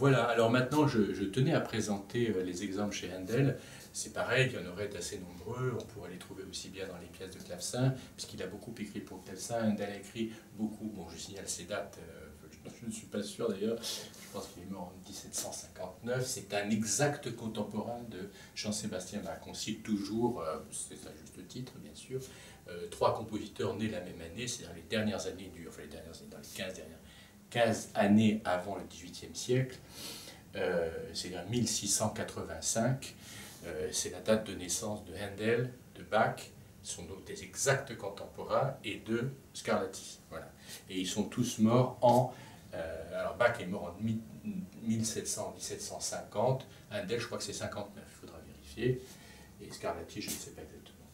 Voilà, alors maintenant je tenais à présenter les exemples chez Handel. C'est pareil, il y en aurait d'assez nombreux, on pourrait les trouver aussi bien dans les pièces de clavecin, puisqu'il a beaucoup écrit pour le clavecin. Handel a écrit beaucoup, bon je signale ses dates, je ne suis pas sûr d'ailleurs, je pense qu'il est mort en 1759, c'est un exact contemporain de Jean-Sébastien Bach. On cite toujours, c'est à juste titre bien sûr, trois compositeurs nés la même année, c'est-à-dire les dernières années, enfin les dernières années, dans les 15 années avant le XVIIIe siècle, c'est-à-dire 1685, c'est la date de naissance de Handel, de Bach, sont donc des exacts contemporains, et de Scarlatti. Voilà. Et ils sont tous morts en... alors Bach est mort en 1750, Handel je crois que c'est 59, il faudra vérifier, et Scarlatti je ne sais pas exactement.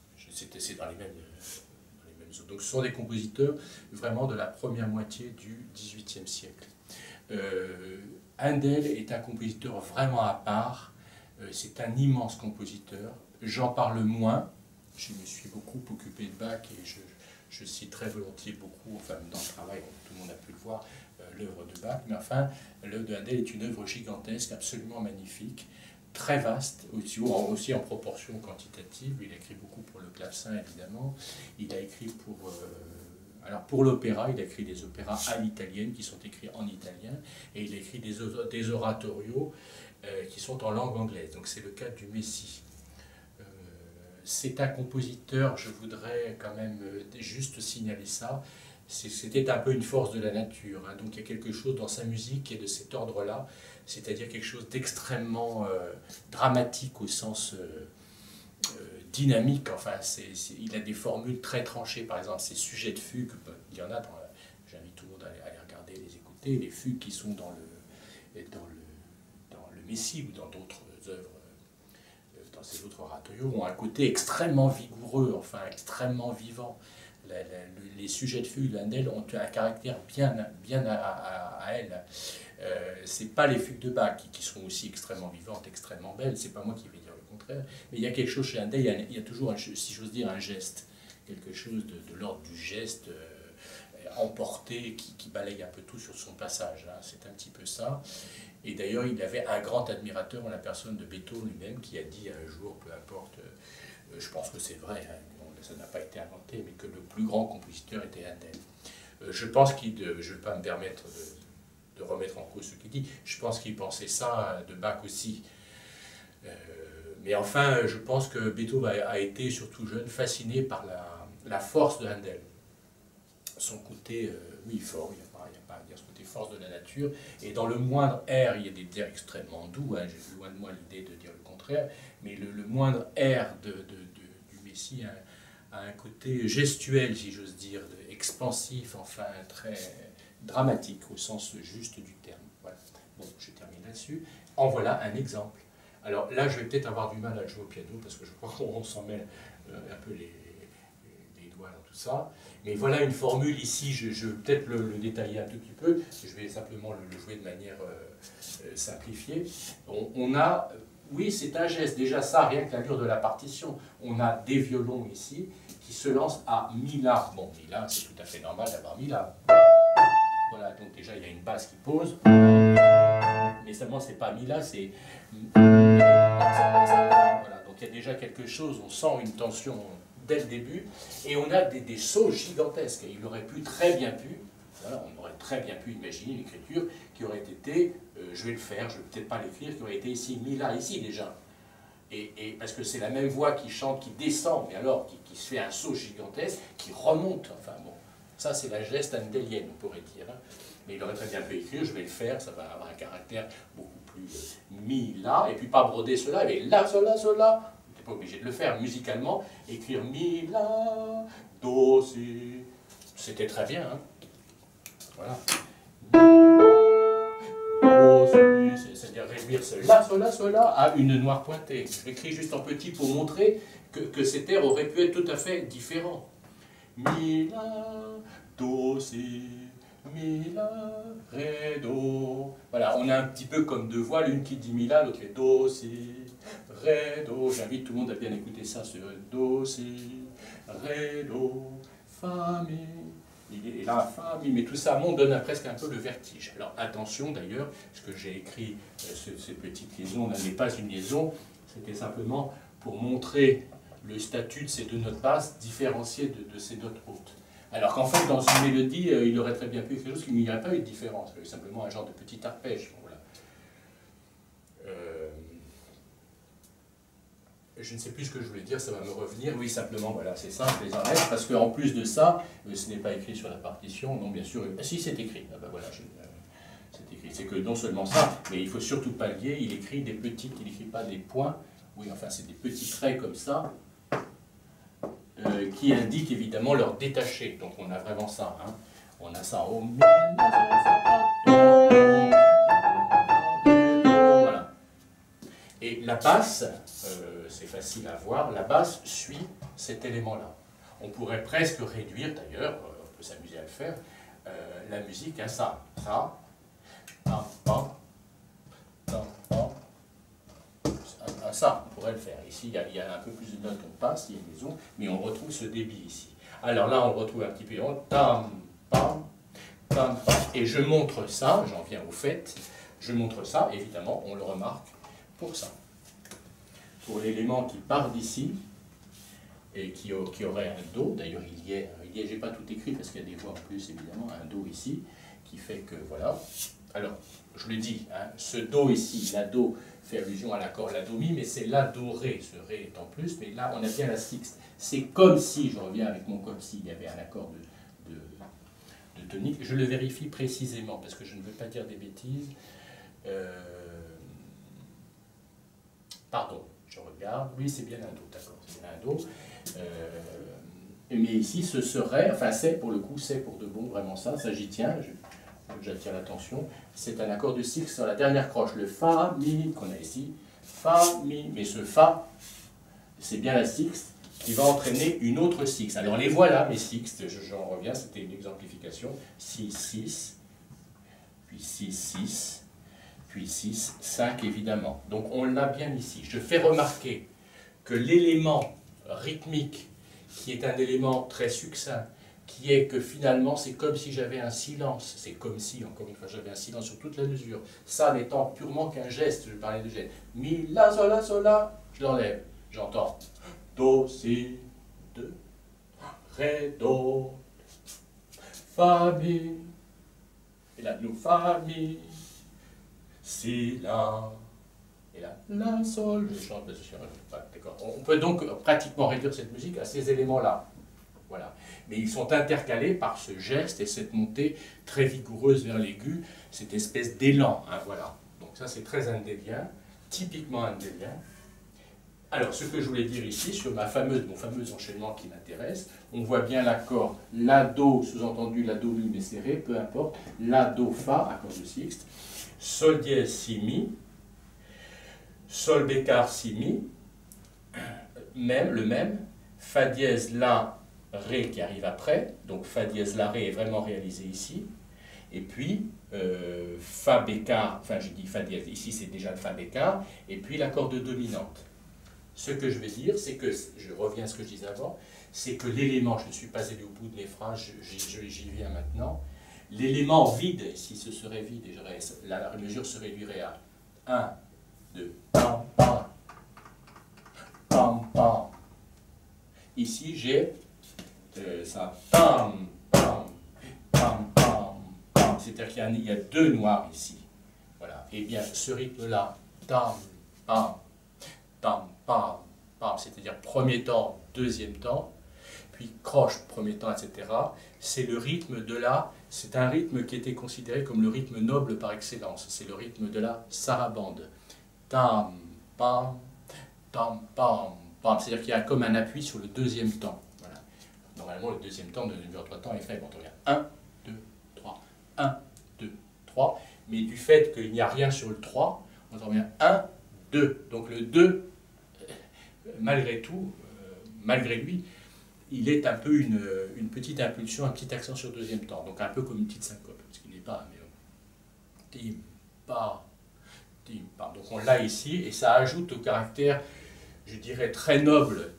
C'est dans les mêmes zones. Donc ce sont des compositeurs vraiment de la première moitié du XVIIIe siècle. Handel est un compositeur vraiment à part, c'est un immense compositeur, j'en parle moins, je me suis beaucoup occupé de Bach et je cite très volontiers beaucoup, enfin dans le travail, tout le monde a pu le voir, l'œuvre de Bach, mais enfin l'œuvre de Handel est une œuvre gigantesque, absolument magnifique, très vaste, aussi en proportion quantitative. Il a écrit beaucoup pour le clavecin évidemment, il a écrit alors pour l'opéra, il a écrit des opéras à l'italienne qui sont écrits en italien, et il a écrit des oratorios qui sont en langue anglaise, donc c'est le cas du Messie. C'est un compositeur, je voudrais quand même juste signaler ça, c'était un peu une force de la nature, hein. Donc il y a quelque chose dans sa musique qui est de cet ordre-là, c'est-à-dire quelque chose d'extrêmement dramatique au sens dynamique, enfin il a des formules très tranchées, par exemple ses sujets de fugue, il y en a, j'invite tout le monde à les regarder, les écouter, les fugues qui sont dans le Messie ou dans d'autres œuvres, dans ces autres oratorios, ont un côté extrêmement vigoureux, enfin extrêmement vivant. Les sujets de fugue de Handel ont un caractère bien à elles. C'est pas les fugues de Bach qui sont aussi extrêmement vivantes, extrêmement belles, c'est pas moi qui vais dire le contraire, mais il y a quelque chose chez Handel, il y a toujours, si j'ose dire, un geste, quelque chose de l'ordre du geste emporté qui balaye un peu tout sur son passage, hein. C'est un petit peu ça. Et d'ailleurs, il avait un grand admirateur en la personne de Beethoven lui-même qui a dit un jour, peu importe, je pense que c'est vrai, hein, ça n'a pas été inventé, mais que le plus grand compositeur était Handel. Je pense je ne vais pas me permettre de remettre en cause ce qu'il dit, je pense qu'il pensait ça de Bach aussi. Mais enfin, je pense que Beethoven a été, surtout jeune, fasciné par la force de Handel. Son côté, oui, fort, il n'y a pas à dire, ce côté force de la nature, et dans le moindre air, il y a des airs extrêmement doux, hein, j'ai loin de moi l'idée de dire le contraire, mais le moindre air du Messie a un côté gestuel, si j'ose dire, expansif, enfin très dramatique au sens juste du terme. Voilà. Bon, je termine là-dessus. En voilà un exemple. Alors là, je vais peut-être avoir du mal à jouer au piano, parce que je crois qu'on s'en mêle un peu les doigts dans tout ça. Mais voilà une formule ici, je vais peut-être le détailler un tout petit peu, je vais simplement le jouer de manière simplifiée. On a, oui c'est un geste, déjà ça, rien que l'allure de la partition, on a des violons ici qui se lancent à mi-la. Bon, mi-la, c'est tout à fait normal d'avoir mi-la. Voilà, donc déjà il y a une basse qui pose, mais seulement c'est pas mi-la, c'est... Voilà, donc il y a déjà quelque chose, on sent une tension dès le début, et on a des sauts gigantesques. Et il aurait très bien pu, voilà, on aurait très bien pu imaginer une écriture qui aurait été, je vais le faire, je ne vais peut-être pas l'écrire, qui aurait été ici, mi-la, ici déjà. Et parce que c'est la même voix qui chante, qui descend, mais alors qui se fait un saut gigantesque, qui remonte, enfin bon, ça c'est la geste handélienne, on pourrait dire. Hein. Mais il aurait très bien pu écrire, je vais le faire, ça va avoir un caractère beaucoup plus mi-la, et puis pas broder cela, mais la, cela, cela. Pas obligé de le faire musicalement, écrire mi, la, do, si, c'était très bien, hein. Voilà. Do, si, c'est-à-dire réduire ce la, cela à une noire pointée. Je l'écris juste en petit pour montrer que cet air aurait pu être tout à fait différent. Mi, la, do, si, mi, la, ré, do. Voilà, on a un petit peu comme deux voix, l'une qui dit mi, la, l'autre fait do, si. Ré, do, j'invite tout le monde à bien écouter ça sur do, si, ré, do, fa, mi, il est là, fa, mi, mais tout ça monte, donne presque un peu le vertige. Alors attention d'ailleurs, ce que j'ai écrit, ces petites liaisons, là n'est pas une liaison, c'était simplement pour montrer le statut de ces deux notes basses différenciées de ces notes hautes. Alors qu'en fait, dans une mélodie, il aurait très bien pu quelque chose qu'il n'y aurait pas eu de différence, il y aurait simplement un genre de petit arpège. Voilà. Je ne sais plus ce que je voulais dire, ça va me revenir. Oui, simplement, voilà, c'est ça, je les enlève, parce qu'en plus de ça, ce n'est pas écrit sur la partition, non, bien sûr, si, c'est écrit. Ah ben voilà, c'est écrit. C'est que non seulement ça, mais il ne faut surtout pas lier, il écrit des petites, il n'écrit pas des points, oui, enfin, c'est des petits traits comme ça, qui indiquent évidemment leur détaché. Donc on a vraiment ça, hein. On a ça au mi, voilà. Et la basse, c'est facile à voir, la basse suit cet élément-là. On pourrait presque réduire, d'ailleurs, on peut s'amuser à le faire, la musique à ça. Ça, pam, pam, pam, pam. À ça, on pourrait le faire. Ici, il y a un peu plus de notes, on passe, il y a une liaison, mais on retrouve ce débit ici. Alors là, on le retrouve un petit peu en tam, pam, tam, pam. Et je montre ça, j'en viens au fait, je montre ça, évidemment, on le remarque pour ça. Pour l'élément qui part d'ici, et qui aurait un Do, d'ailleurs il y est, j'ai pas tout écrit parce qu'il y a des voix en plus évidemment, un Do ici, qui fait que voilà. Alors, je le dis, hein, ce Do ici, la Do fait allusion à l'accord La Do Mi, mais c'est La Do Ré, ce Ré est en plus, mais là on a bien la sixte. C'est comme si, je reviens avec mon comme si, il y avait un accord de tonique. Je le vérifie précisément parce que je ne veux pas dire des bêtises. Pardon. Je regarde, oui c'est bien un Do, d'accord, c'est bien un Do. Mais ici ce serait, enfin c'est pour le coup, c'est pour de bon vraiment ça j'y tiens, j'attire l'attention, c'est un accord de sixte sur la dernière croche, le Fa, Mi qu'on a ici, Fa, Mi, mais ce Fa, c'est bien la sixte qui va entraîner une autre sixte. Alors les voilà mes sixtes, j'en reviens, c'était une exemplification, 6, 6, puis 6, 6, puis 6, 5 évidemment. Donc on l'a bien ici. Je fais remarquer que l'élément rythmique, qui est un élément très succinct, qui est que finalement c'est comme si j'avais un silence, c'est comme si, encore une fois, j'avais un silence sur toute la mesure. Ça n'étant purement qu'un geste, je parlais de geste. Mi, la, sol, la, sol, la, je l'enlève, j'entends. Do, si, de, ré, do, fa, mi, et là, nous, fa, mi, si, la, et là, la, sol, je chante, d'accord. On peut donc pratiquement réduire cette musique à ces éléments-là. Voilà. Mais ils sont intercalés par ce geste et cette montée très vigoureuse vers l'aigu, cette espèce d'élan. Hein, voilà. Donc ça, c'est très indélien, typiquement indélien. Alors, ce que je voulais dire ici, sur mon fameux enchaînement qui m'intéresse, on voit bien l'accord La, Do, sous-entendu La, Do, Mi, mais serré, peu importe, La, Do, Fa, accord de sixte, Sol, dièse, Si, Mi, Sol, bécard, Si, Mi, le même, Fa dièse, La, Ré qui arrive après, donc Fa dièse, La, Ré est vraiment réalisé ici, et puis Fa bécard, enfin je dis Fa dièse, ici c'est déjà le Fa bécard, et puis l'accord de dominante. Ce que je vais dire, c'est que, je reviens à ce que je disais avant, c'est que l'élément, je ne suis pas allé au bout de mes phrases, j'y viens maintenant, l'élément vide, ici ce serait vide, et la mesure se réduirait à 1, 2, pam, pam, pam, pam. Ici j'ai ça, pam, pam, pam, pam, pam, c'est-à-dire qu'il y a deux noirs ici. Voilà. Et bien ce rythme-là, tam, pam, tam, pam, pam, c'est-à-dire premier temps, deuxième temps, puis croche, premier temps, etc. C'est le rythme de c'est un rythme qui était considéré comme le rythme noble par excellence. C'est le rythme de la sarabande. Tam, pam, tam, pam, pam. C'est-à-dire qu'il y a comme un appui sur le deuxième temps. Voilà. Normalement, le deuxième temps de numéro 3 temps est faible. On revient 1, 2, 3, 1, 2, 3. Mais du fait qu'il n'y a rien sur le 3, on revient 1, 2. Donc le 2, malgré tout, malgré lui, il est un peu une petite impulsion, un petit accent sur le deuxième temps, donc un peu comme une petite syncope, ce qui n'est pas, mais tim, pa, tim, pa. Donc on l'a ici, et ça ajoute au caractère, je dirais, très noble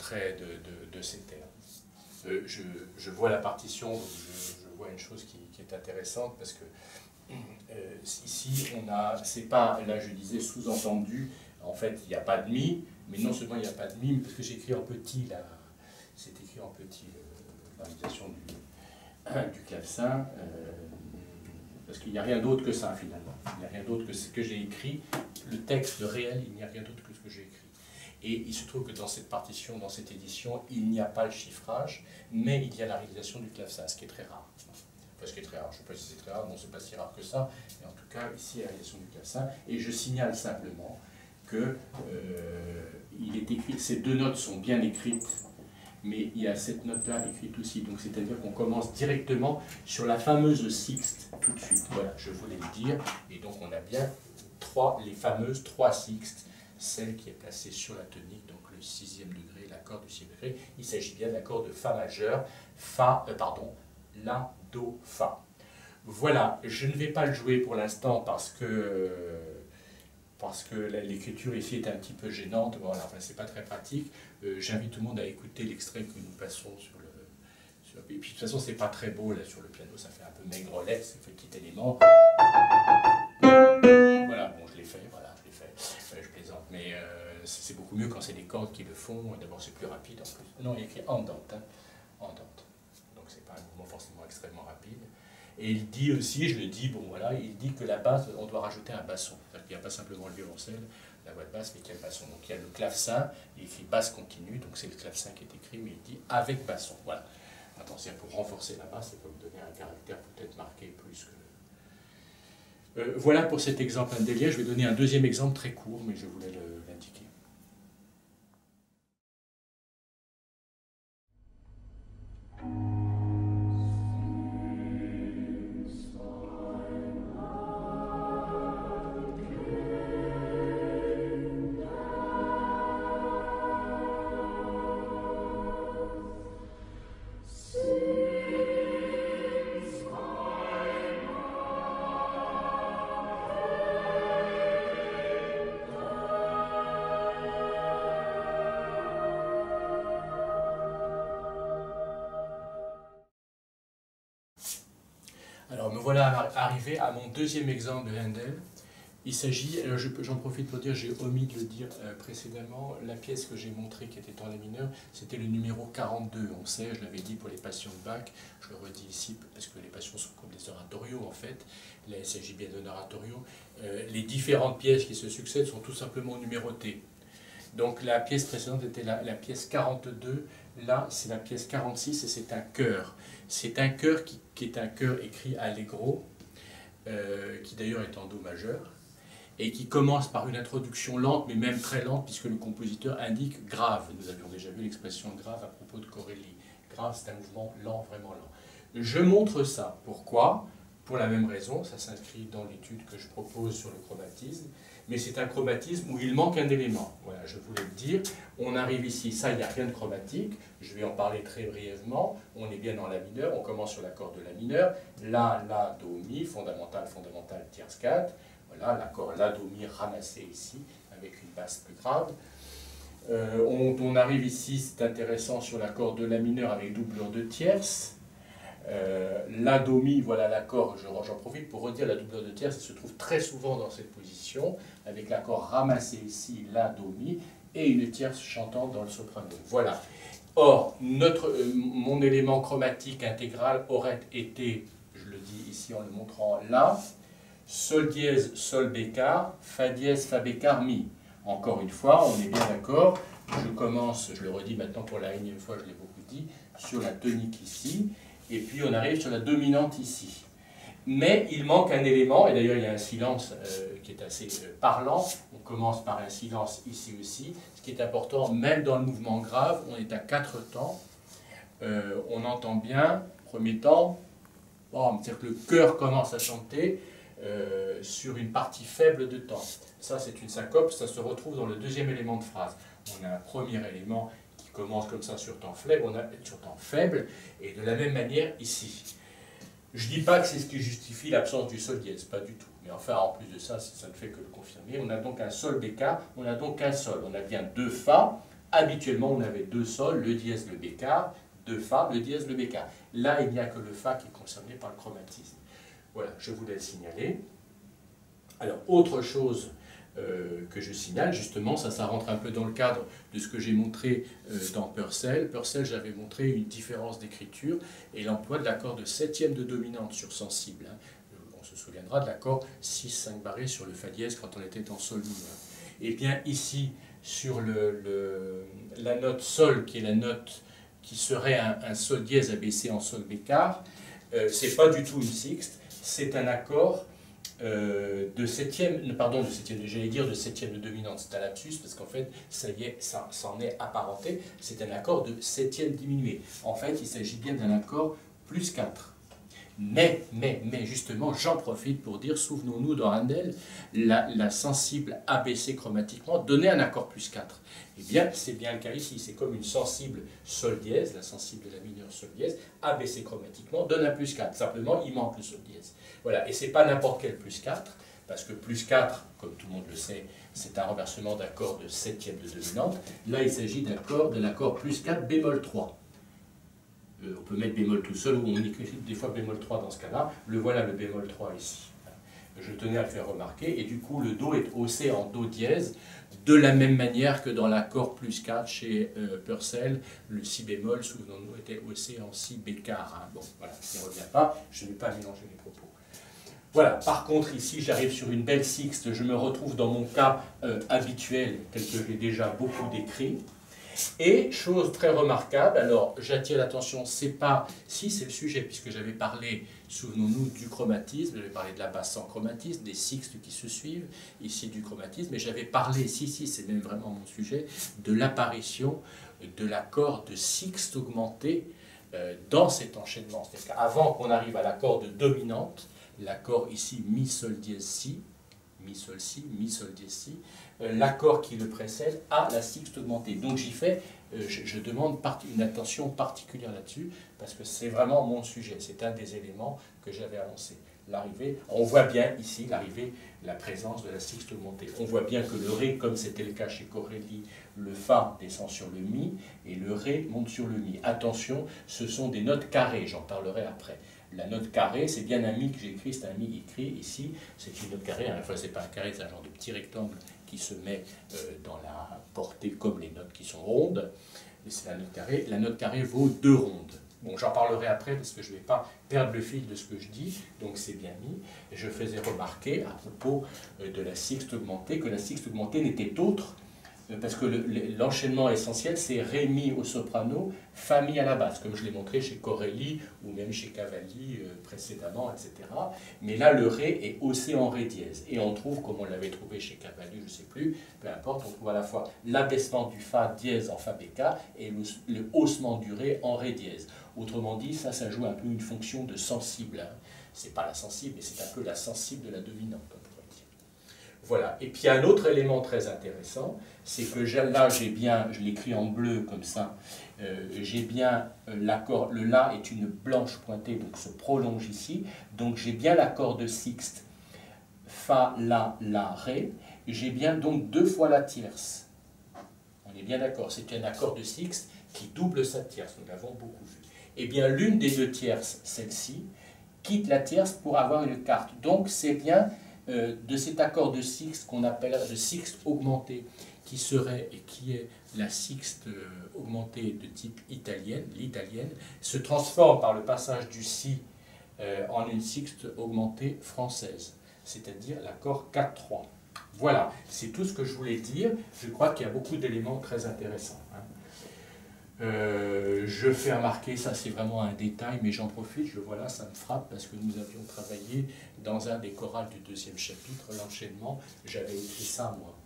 de ces termes. Je vois la partition, je vois une chose qui est intéressante, parce que ici, on a, c'est pas, là je disais sous-entendu, en fait, il n'y a pas de mi, mais non seulement il n'y a pas de mi, mais parce que j'ai écrit en petit, là, c'est écrit en petit, l'organisation du clavecin, parce qu'il n'y a rien d'autre que ça, finalement. Il n'y a rien d'autre que ce que j'ai écrit, le texte réel, il n'y a rien d'autre que ce que j'ai écrit. Et il se trouve que dans cette partition, dans cette édition, il n'y a pas le chiffrage, mais il y a la réalisation du clavecin, ce qui est très rare. Enfin, ce qui est très rare, je ne sais pas si c'est très rare, non, c'est pas si rare que ça, mais en tout cas, ici, la réalisation du clavecin. Et je signale simplement que il est écrit, ces deux notes sont bien écrites, mais il y a cette note-là écrite aussi. Donc, c'est-à-dire qu'on commence directement sur la fameuse sixte tout de suite. Voilà, je voulais le dire. Et donc, on a bien les fameuses trois sixtes, celle qui est placée sur la tonique, donc le sixième degré, l'accord du sixième degré. Il s'agit bien de l'accord de Fa majeur, La, Do, Fa. Voilà, je ne vais pas le jouer pour l'instant parce que l'écriture ici est un petit peu gênante, voilà, enfin, c'est pas très pratique. J'invite tout le monde à écouter l'extrait que nous passons sur le... Et puis de toute façon, c'est pas très beau là sur le piano, ça fait un peu maigrelette, c'est un petit élément. Voilà, bon, je l'ai fait, voilà, je l'ai fait. Je plaisante, mais c'est beaucoup mieux quand c'est des cordes qui le font. D'abord, c'est plus rapide en plus. Non, il y a écrit andante, hein, andante. Donc, c'est pas un mouvement forcément extrêmement rapide. Et il dit aussi, je le dis, bon voilà, il dit que la basse, on doit rajouter un basson. C'est-à-dire qu'il n'y a pas simplement le violoncelle, la voix de basse, mais qu'il y a le basson. Donc il y a le clavecin, il écrit basse continue, donc c'est le clavecin qui est écrit, mais il dit avec basson. Voilà. Attention, pour renforcer la basse, et pour me donner un caractère peut-être marqué plus que... voilà pour cet exemple indélien. Je vais donner un deuxième exemple très court, mais je voulais l'indiquer. Alors me voilà arrivé à mon deuxième exemple de Handel. Il s'agit, j'en profite pour dire, j'ai omis de le dire précédemment, la pièce que j'ai montrée qui était en la mineur, c'était le numéro 42. On sait, je l'avais dit pour les passions de Bach, je le redis ici parce que les passions sont comme des oratorios en fait, là il s'agit bien d'un oratorio. Les différentes pièces qui se succèdent sont tout simplement numérotées. Donc la pièce précédente était la pièce 42, là c'est la pièce 46 et c'est un chœur. C'est un chœur qui est un chœur écrit allegro, qui d'ailleurs est en do majeur, et qui commence par une introduction lente, mais même très lente, puisque le compositeur indique grave. Nous avions déjà vu l'expression grave à propos de Corelli. Grave, c'est un mouvement lent, vraiment lent. Je montre ça. Pourquoi? Pour la même raison, ça s'inscrit dans l'étude que je propose sur le chromatisme, mais c'est un chromatisme où il manque un élément. Voilà, je voulais le dire. On arrive ici, ça, il n'y a rien de chromatique. Je vais en parler très brièvement. On est bien dans la mineure, on commence sur l'accord de la mineure. La, do, mi, fondamental, fondamental, tierce 4. Voilà, l'accord La, Do, Mi ramassé ici, avec une basse plus grave. On arrive ici, c'est intéressant, sur l'accord de La mineur avec doublure de tierce. La, Do, Mi, voilà l'accord, j'en profite pour redire la doublure de tierce, elle se trouve très souvent dans cette position, avec l'accord ramassé ici, La, Do, Mi, et une tierce chantant dans le soprano. Voilà. Or, mon élément chromatique intégral aurait été, je le dis ici en le montrant là, Sol dièse, Sol bécard, Fa dièse, Fa bécard, Mi. Encore une fois, on est bien d'accord. Je commence, je le redis maintenant pour la énième fois, je l'ai beaucoup dit, sur la tonique ici, et puis on arrive sur la dominante ici. Mais il manque un élément, et d'ailleurs il y a un silence qui est assez parlant. On commence par un silence ici aussi. Ce qui est important, même dans le mouvement grave, on est à 4 temps. On entend bien, premier temps, c'est-à-dire que le chœur commence à chanter, sur une partie faible de temps. Ça, c'est une syncope, ça se retrouve dans le deuxième élément de phrase. On a un premier élément qui commence comme ça sur temps faible, et de la même manière ici. Je ne dis pas que c'est ce qui justifie l'absence du sol dièse, pas du tout. Mais enfin, en plus de ça, ça ne fait que le confirmer. On a donc un sol bécard, on a donc un sol. On a bien deux fa. Habituellement, on avait deux sols, le dièse, le bécard, de Fa, le dièse, le bécard. Là, il n'y a que le Fa qui est concerné par le chromatisme. Voilà, je voulais le signaler. Alors, autre chose que je signale, justement, ça rentre un peu dans le cadre de ce que j'ai montré dans Purcell. Purcell, j'avais montré une différence d'écriture et l'emploi de l'accord de septième de dominante sur sensible. Hein. On se souviendra de l'accord 6-5 barré sur le Fa dièse quand on était en Sol mineur. Et bien ici, sur la note Sol, qui est la note qui serait un Sol dièse abaissé en Sol bécard, c'est pas du tout une sixte, c'est un accord de septième, j'allais dire de septième de dominante, c'est un lapsus parce qu'en fait, ça y est, ça s'en est apparenté, c'est un accord de septième diminué. En fait, il s'agit bien d'un accord plus 4. Mais justement, j'en profite pour dire, souvenons-nous dans Handel, la sensible abaissée chromatiquement donnait un accord plus 4. Eh bien, c'est bien le cas ici, c'est comme une sensible sol dièse, la sensible de la mineure sol dièse, abaissée chromatiquement, donne un plus 4. Simplement, il manque le sol dièse. Voilà, et c'est pas n'importe quel plus 4, parce que plus 4, comme tout le monde le sait, c'est un renversement d'accord de septième de dominante. Là, il s'agit de l'accord plus 4 bémol 3. On peut mettre bémol tout seul, ou on écrit des fois bémol 3 dans ce cas-là. Le voilà, le bémol 3 ici. Je tenais à le faire remarquer, et du coup, le Do est haussé en Do dièse, de la même manière que dans l'accord plus 4 chez Purcell, le Si bémol, souvenons-nous, était haussé en Si bécard. Hein. Bon, voilà, je n'y reviens pas, je ne vais pas mélanger les propos. Voilà, par contre, ici, j'arrive sur une belle sixte, je me retrouve dans mon cas habituel, tel que j'ai déjà beaucoup décrit. Et, chose très remarquable, alors j'attire l'attention, c'est pas, si c'est le sujet, puisque j'avais parlé, souvenons-nous, du chromatisme, j'avais parlé de la basse sans chromatisme, des sixtes qui se suivent, ici du chromatisme, mais j'avais parlé, si, c'est même vraiment mon sujet, de l'apparition de l'accord de sixte augmenté dans cet enchaînement. C'est-à-dire qu'avant qu'on arrive à l'accord de dominante, l'accord ici mi sol dièse si, mi sol si, mi sol dièse si, l'accord qui le précède a la sixte augmentée. Donc j'y fais, je demande une attention particulière là-dessus, parce que c'est vraiment mon sujet, c'est un des éléments que j'avais annoncé. L'arrivée, on voit bien ici l'arrivée, la présence de la sixte augmentée. On voit bien que le Ré, comme c'était le cas chez Corelli, le Fa descend sur le Mi, et le Ré monte sur le Mi. Attention, ce sont des notes carrées, j'en parlerai après. La note carrée, c'est bien un Mi que j'écris, c'est un Mi écrit ici, c'est une note carrée, enfin c'est pas un carré, c'est un genre de petit rectangle qui se met dans la portée comme les notes qui sont rondes, et c'est la note carrée. La note carrée vaut 2 rondes. Bon, j'en parlerai après parce que je ne vais pas perdre le fil de ce que je dis, donc c'est bien mis. Je faisais remarquer à propos de la sixte augmentée que la sixte augmentée n'était autre parce que l'enchaînement essentiel, c'est Ré mi au soprano, Fa mi à la basse, comme je l'ai montré chez Corelli ou même chez Cavalli précédemment, etc. Mais là, le Ré est haussé en Ré dièse. Et on trouve, comme on l'avait trouvé chez Cavalli, je ne sais plus, peu importe, on trouve à la fois l'abaissement du Fa dièse en Fa bécard et le haussement du Ré en Ré dièse. Autrement dit, ça joue un peu une fonction de sensible. Hein. Ce n'est pas la sensible, mais c'est un peu la sensible de la dominante. Voilà. Et puis un autre élément très intéressant, c'est que là, j'ai bien, je l'écris en bleu comme ça, j'ai bien l'accord, le La est une blanche pointée, donc se prolonge ici, donc j'ai bien l'accord de sixte, Fa, La, Ré, j'ai bien donc 2 fois la tierce. On est bien d'accord, c'est un accord de sixte qui double sa tierce, nous l'avons beaucoup vu. Eh bien, l'une des 2 tierces, celle-ci, quitte la tierce pour avoir une quarte. Donc c'est bien de cet accord de sixte qu'on appelle de sixte augmenté, qui serait et qui est la sixte augmentée de type italienne, l'italienne, se transforme par le passage du si en une sixte augmentée française, c'est-à-dire l'accord 4-3. Voilà, c'est tout ce que je voulais dire. Je crois qu'il y a beaucoup d'éléments très intéressants. Hein. Je fais remarquer, ça c'est vraiment un détail, mais j'en profite, je vois là, ça me frappe, parce que nous avions travaillé dans un des chorales du 2e chapitre, l'enchaînement, j'avais écrit ça moi.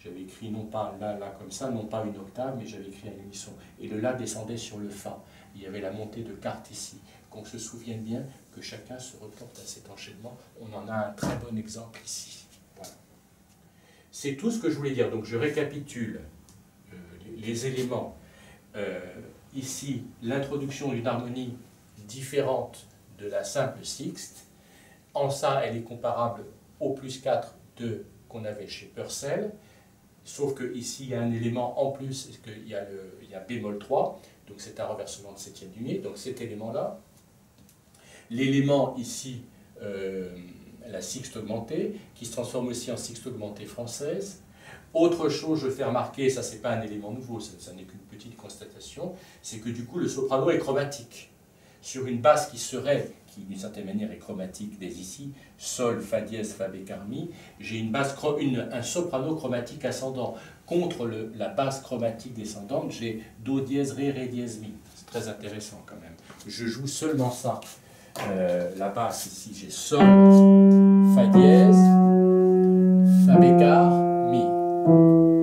J'avais écrit non pas là comme ça, non pas une octave, mais j'avais écrit un unisson. Et le La descendait sur le Fa. Il y avait la montée de quarte ici. Qu'on se souvienne bien que chacun se reporte à cet enchaînement. On en a un très bon exemple ici. Voilà. C'est tout ce que je voulais dire. Donc je récapitule les éléments. Ici, l'introduction d'une harmonie différente de la simple sixte. En ça, elle est comparable au plus 4 qu'on avait chez Purcell. sauf qu'ici il y a un élément en plus, il y a bémol 3, donc c'est un renversement de septième du mi, donc cet élément-là. L'élément ici, la sixte augmentée, qui se transforme aussi en sixte augmentée française. Autre chose, je fais remarquer, ça c'est pas un élément nouveau, ça n'est qu'une petite constatation, c'est que du coup le soprano est chromatique. Sur une basse qui d'une certaine manière est chromatique dès ici, sol, fa dièse, fa bécard, mi, j'ai un soprano chromatique ascendant. Contre la basse chromatique descendante, j'ai do dièse, ré dièse, mi. C'est très intéressant quand même. Je joue seulement ça. La basse ici, j'ai sol, fa dièse, fa bécard, mi.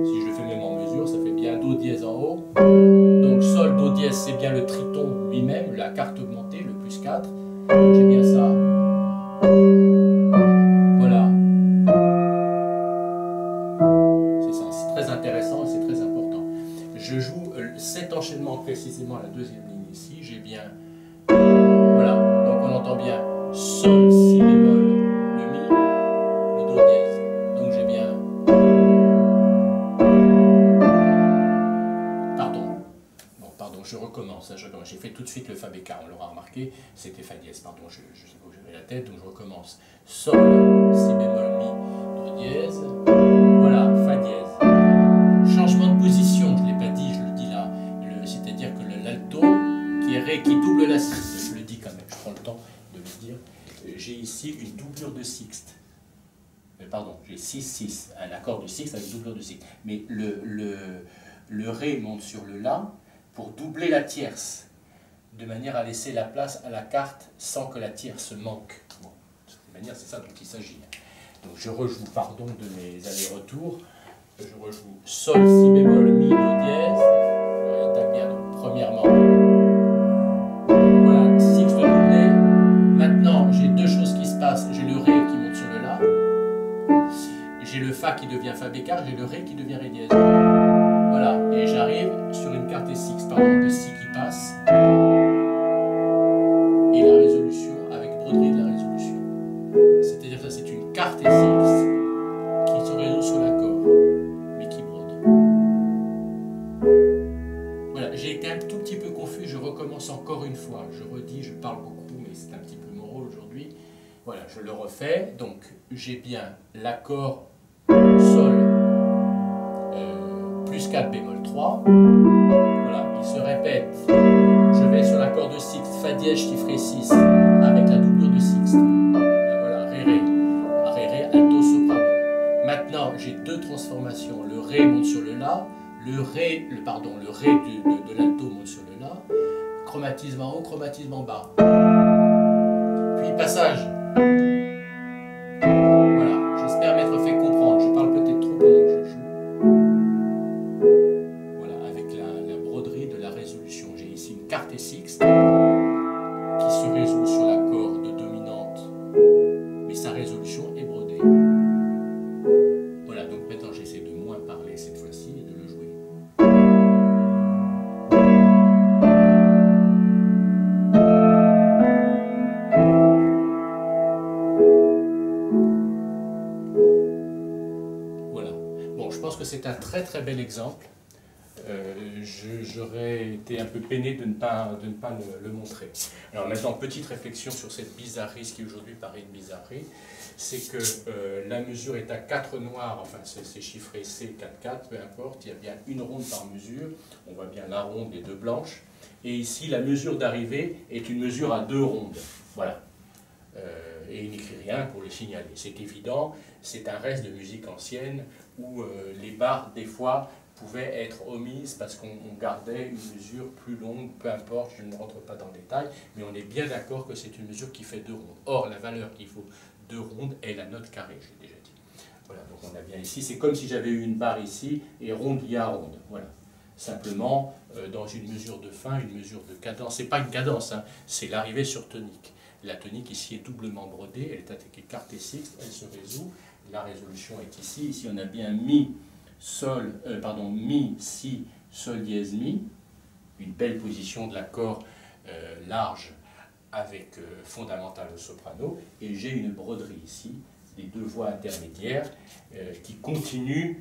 Si je le fais même en mesure, ça fait bien do dièse en haut. Donc sol, do dièse, c'est bien le triton lui-même, la quarte augmentée, le plus 4. Donc j'ai bien ça. Voilà. C'est ça, c'est très intéressant et c'est très important. Je joue cet enchaînement précisément à la deuxième ligne ici. J'ai bien... Voilà, donc on entend bien sol, si bémol, le mi, le do dièse. Donc j'ai bien... Pardon, je recommence. J'ai fait tout de suite le fa bécard, on l'aura remarqué, c'était fa dièse. Pardon, je sais pas où j'avais la tête, donc je recommence. Sol, si bémol, mi, do dièse. Voilà, fa dièse. Changement de position, je ne l'ai pas dit, je le dis là. C'est-à-dire que l'alto, qui est ré, qui double la sixte, je le dis quand même, je prends le temps de le dire. J'ai ici une doublure de sixte. Pardon, j'ai 6-6, un accord de sixte avec doublure de sixte. Mais le ré monte sur le la pour doubler la tierce, de manière à laisser la place à la quarte sans que la tierce manque. Bon, de cette manière, c'est ça dont il s'agit. Donc je rejoue, pardon de mes allers-retours, je rejoue sol, si bémol, mi, do dièse, je tape bien, donc premièrement, voilà, sixte doublé. Maintenant, j'ai deux choses qui se passent, j'ai le ré qui monte sur le la, j'ai le fa qui devient fa bécard, j'ai le ré qui devient ré dièse. Voilà, et j'arrive sur une quarte sixte, pardon, le si qui passe, et la résolution avec broderie de la résolution. C'est-à-dire que ça c'est une quarte sixte qui se résout sur l'accord, mais qui brode. Voilà, j'ai été un tout petit peu confus, je recommence encore une fois. Je redis, je parle beaucoup, mais c'est un petit peu mon rôle aujourd'hui. Voilà, je le refais. Donc, j'ai bien l'accord sol plus 4 bémol 3. Voilà, il se répète. Je vais sur l'accord de sixte, fa dièse chiffré 6, avec la doublure de sixte. Voilà, ré, ré, alto, soprano. Maintenant, j'ai deux transformations. Le ré monte sur le la, le ré de l'alto monte sur le la, chromatisme en haut, chromatisme en bas. Puis passage. Voilà, j'espère m'être fait comprendre. Je parle peut-être trop pendant que je joue. Voilà, avec la broderie de la résolution. J'ai ici une quarte sixte qui se résout sur la corde dominante, mais sa résolution est brodée. Voilà, donc maintenant j'essaie de moins parler cette fois-ci et de le jouer. Voilà. Bon, je pense que c'est un très très bel exemple. J'aurais été un peu peiné de ne pas le montrer. Alors maintenant, petite réflexion sur cette bizarrerie, ce qui aujourd'hui paraît une bizarrerie, c'est que la mesure est à 4 noirs, enfin c'est chiffré C, 4, 4, peu importe, il y a bien une ronde par mesure, on voit bien la ronde et deux blanches, et ici la mesure d'arrivée est une mesure à 2 rondes, voilà. Et il n'écrit rien pour le signaler. C'est évident, c'est un reste de musique ancienne où les barres, des fois, pouvaient être omises parce qu'on gardait une mesure plus longue, peu importe, je ne rentre pas dans le détail, mais on est bien d'accord que c'est une mesure qui fait 2 rondes. Or, la valeur qu'il faut 2 rondes est la note carrée, j'ai déjà dit. Voilà, donc on a bien ici, c'est comme si j'avais eu une barre ici et ronde liée à ronde, voilà. Simplement, dans une mesure de fin, une mesure de cadence, c'est pas une cadence, hein, c'est l'arrivée sur tonique. La tonique ici est doublement brodée, elle est attaquée quarte et sixte, elle se résout, la résolution est ici, ici on a bien mi, sol, mi, si, sol dièse mi, une belle position de l'accord large avec fondamental au soprano, et j'ai une broderie ici, des deux voix intermédiaires qui continuent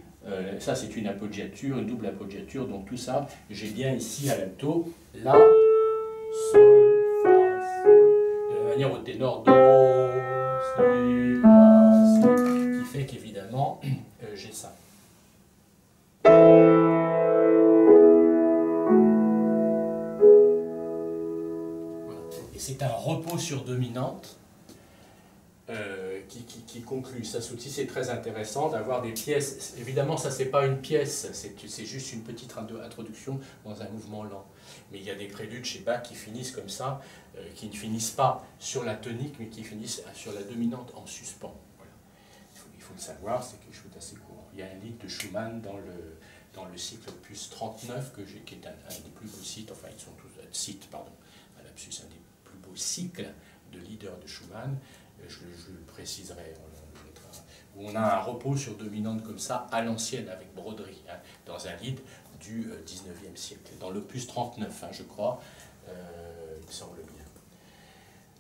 Ça c'est une appoggiature, une double appoggiature, donc tout ça, j'ai bien ici à l'alto, La, Sol, Fa, Si, de la manière au ténor, Do, Si, La, Si, qui fait qu'évidemment, j'ai ça. Voilà. Et c'est un repos sur dominante qui conclut. Ça aussi, c'est très intéressant d'avoir des pièces. Évidemment, ça, c'est pas une pièce, c'est juste une petite introduction dans un mouvement lent. Mais il y a des préludes chez Bach qui finissent comme ça, qui ne finissent pas sur la tonique, mais qui finissent sur la dominante en suspens. Voilà. Il faut le savoir, c'est quelque chose d'assez courant. Il y a un lied de Schumann dans le cycle opus 39, qui est un des plus beaux cycles, enfin, ils sont tous pardon, un lapsus, un des plus beaux cycles de leader de Schumann. Je le préciserai, où on a un repos sur dominante comme ça, à l'ancienne, avec broderie, hein, dans un lied du 19e siècle, dans l'opus 39, hein, je crois, il me semble bien.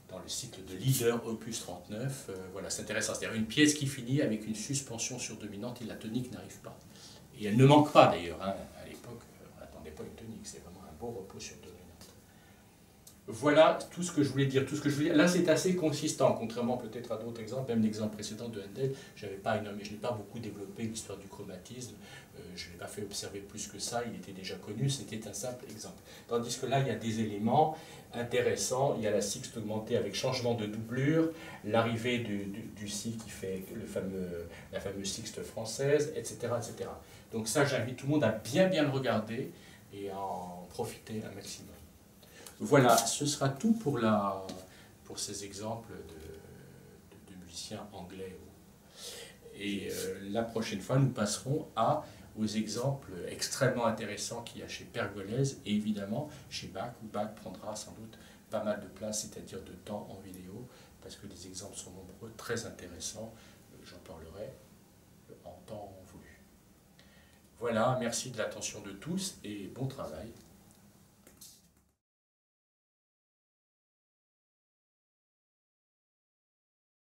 Dans le cycle de leader opus 39, voilà, c'est intéressant, c'est-à-dire une pièce qui finit avec une suspension sur dominante et la tonique n'arrive pas. Et elle ne manque pas d'ailleurs, hein, à l'époque, on n'attendait pas une tonique, c'est vraiment un beau repos sur dominante. Voilà tout ce que je voulais dire. Là, c'est assez consistant, contrairement peut-être à d'autres exemples. Même l'exemple précédent de Handel, je n'ai pas beaucoup développé l'histoire du chromatisme. Je ne l'ai pas fait observer plus que ça. Il était déjà connu. C'était un simple exemple. Tandis que là, il y a des éléments intéressants. Il y a la sixte augmentée avec changement de doublure, l'arrivée du si qui fait la fameuse sixte française, etc., etc. Donc ça, j'invite tout le monde à bien le regarder et à en profiter un maximum. Voilà, ce sera tout pour ces exemples de musiciens anglais. Et la prochaine fois, nous passerons aux exemples extrêmement intéressants qu'il y a chez Pergolèse et évidemment chez Bach, où Bach prendra sans doute pas mal de place, c'est-à-dire de temps en vidéo, parce que les exemples sont nombreux, très intéressants. J'en parlerai en temps voulu. Voilà, merci de l'attention de tous et bon travail.